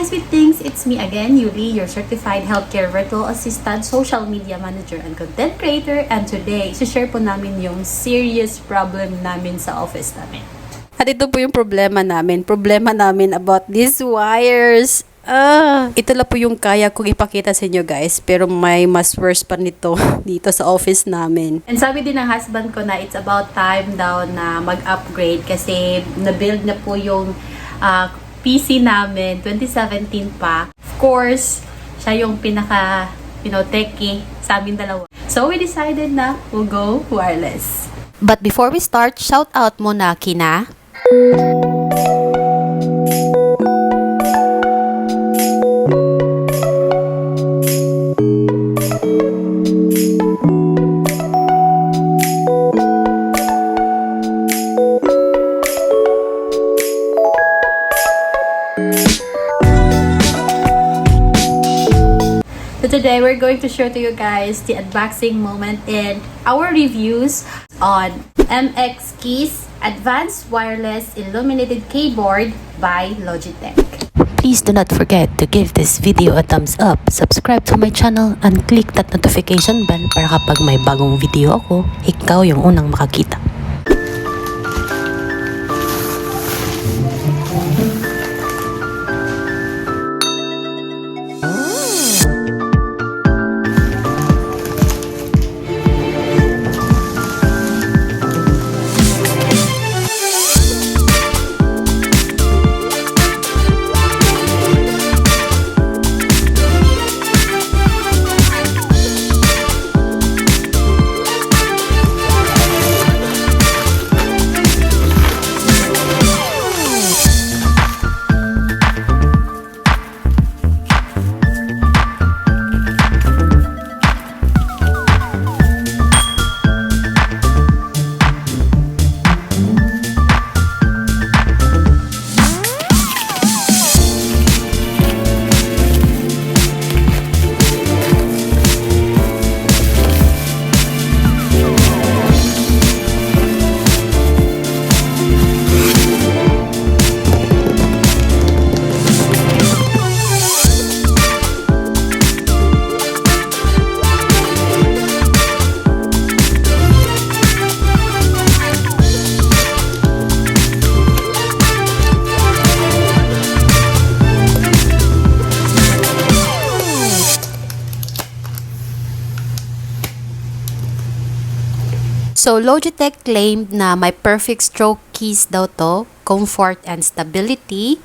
Hi sweet things! It's me again, Yulie, your certified healthcare virtual assistant, social media manager, and content creator. And today, share po namin yung serious problem namin sa office namin. At ito po yung problema namin. Problema namin about these wires. Ito lang po yung kaya kong ipakita sa inyo guys. Pero may mas worse pa nito dito sa office namin. And sabi din ng husband ko na it's about time daw na mag-upgrade kasi na-build na po yung PC namin, 2017 pa. Of course, siya yung pinaka, techie sa amin dalawa. So, we decided na we'll go wireless. But before we start, shout out muna kina So today, we're going to share to you guys the unboxing moment and our reviews on MX Keys Advanced Wireless Illuminated Keyboard by Logitech. Please do not forget to give this video a thumbs up, subscribe to my channel, and click that notification bell para kapag may bagong video ako, ikaw yung unang makakita. So, Logitech claimed na may perfect stroke keys daw to, comfort and stability,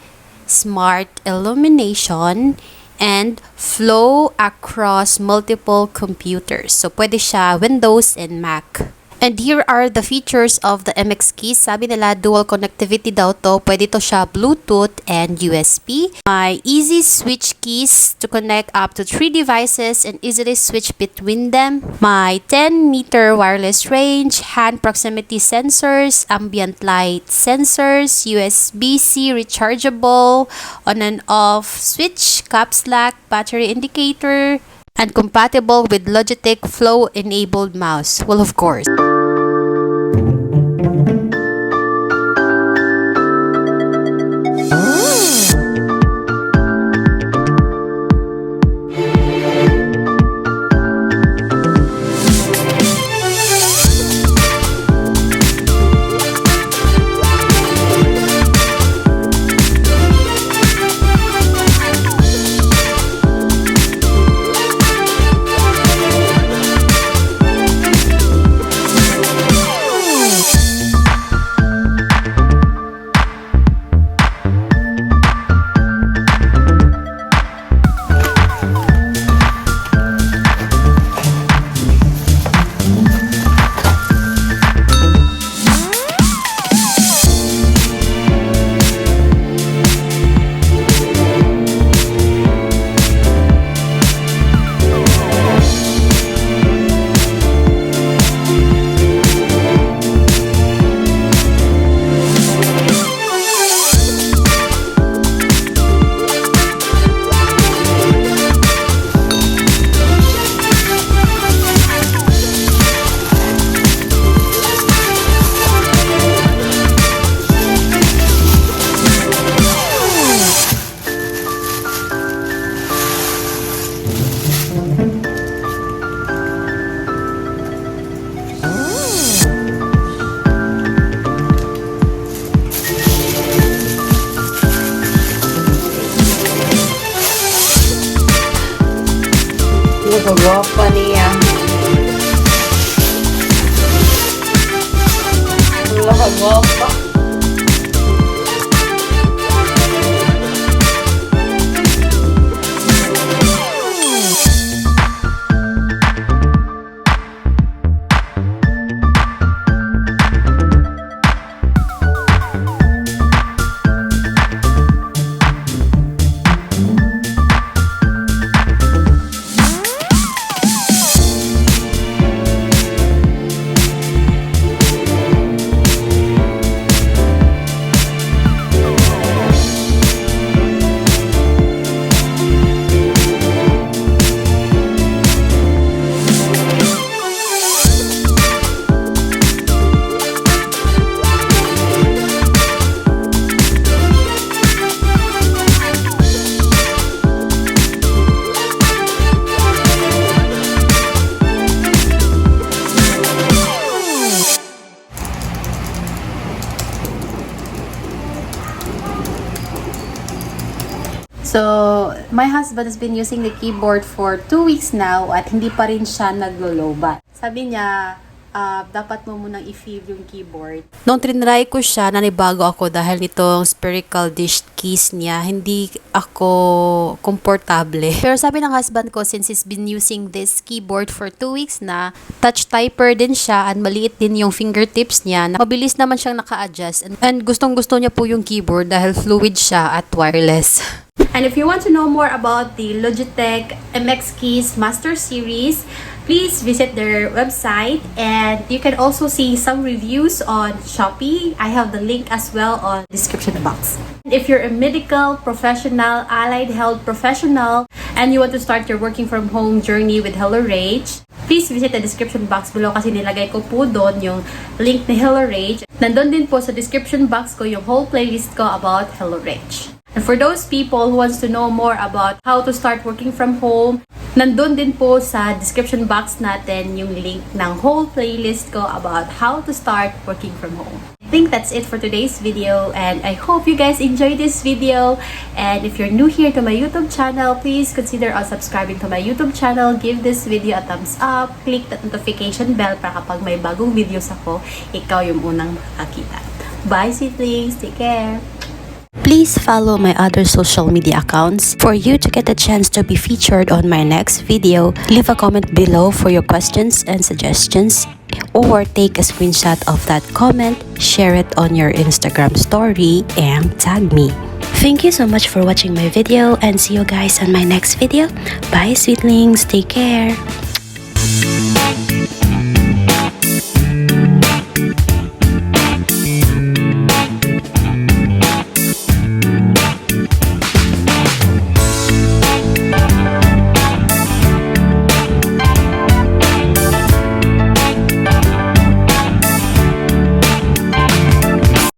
smart illumination, and flow across multiple computers. So, pwede siya Windows and Mac. And here are the features of the MX keys. Sabi nila, dual connectivity daw to. Pwede to siya Bluetooth and USB. May easy switch keys to connect up to 3 devices and easily switch between them. May 10-meter wireless range, hand proximity sensors, ambient light sensors, USB-C rechargeable, on and off switch, caps lock, battery indicator, and compatible with Logitech Flow-enabled mouse. Well, of course. Kagwapa niya. Wala, kagwapa. So, my husband has been using the keyboard for 2 weeks now at hindi pa rin siya naglo-lowbat. Sabi niya, dapat mo munang i-feel yung keyboard. Nung trinry ko siya, nanibago ako dahil nitong spherical dish keys niya, hindi ako komportable. Pero sabi ng husband ko, since he's been using this keyboard for 2 weeks na, touch typer din siya at maliit din yung fingertips niya, mabilis naman siyang naka-adjust. And gustong-gusto niya po yung keyboard dahil fluid siya at wireless. And if you want to know more about the Logitech MX Keys Master Series, please visit their website, and you can also see some reviews on Shopee. I have the link as well on the description box. If you're a medical professional, allied health professional, and you want to start your working from home journey with HelloRage, please visit the description box below kasi nilagay ko po doon yung link ni HelloRage. Nandun din po sa description box ko yung whole playlist ko about HelloRage. And for those people who wants to know more about how to start working from home, nandun din po sa description box natin yung link ng whole playlist ko about how to start working from home. I think that's it for today's video, and I hope you guys enjoyed this video. And if you're new here to my YouTube channel, please consider subscribing to my YouTube channel. Give this video a thumbs up. Click that notification bell para kapag may bagong videos ako, ikaw yung unang makakita. Bye, sweetlings! Take care! Please follow my other social media accounts for you to get a chance to be featured on my next video. Leave a comment below for your questions and suggestions, or take a screenshot of that comment, share it on your Instagram story, and tag me. Thank you so much for watching my video, and see you guys on my next video. Bye, sweetlings. Take care.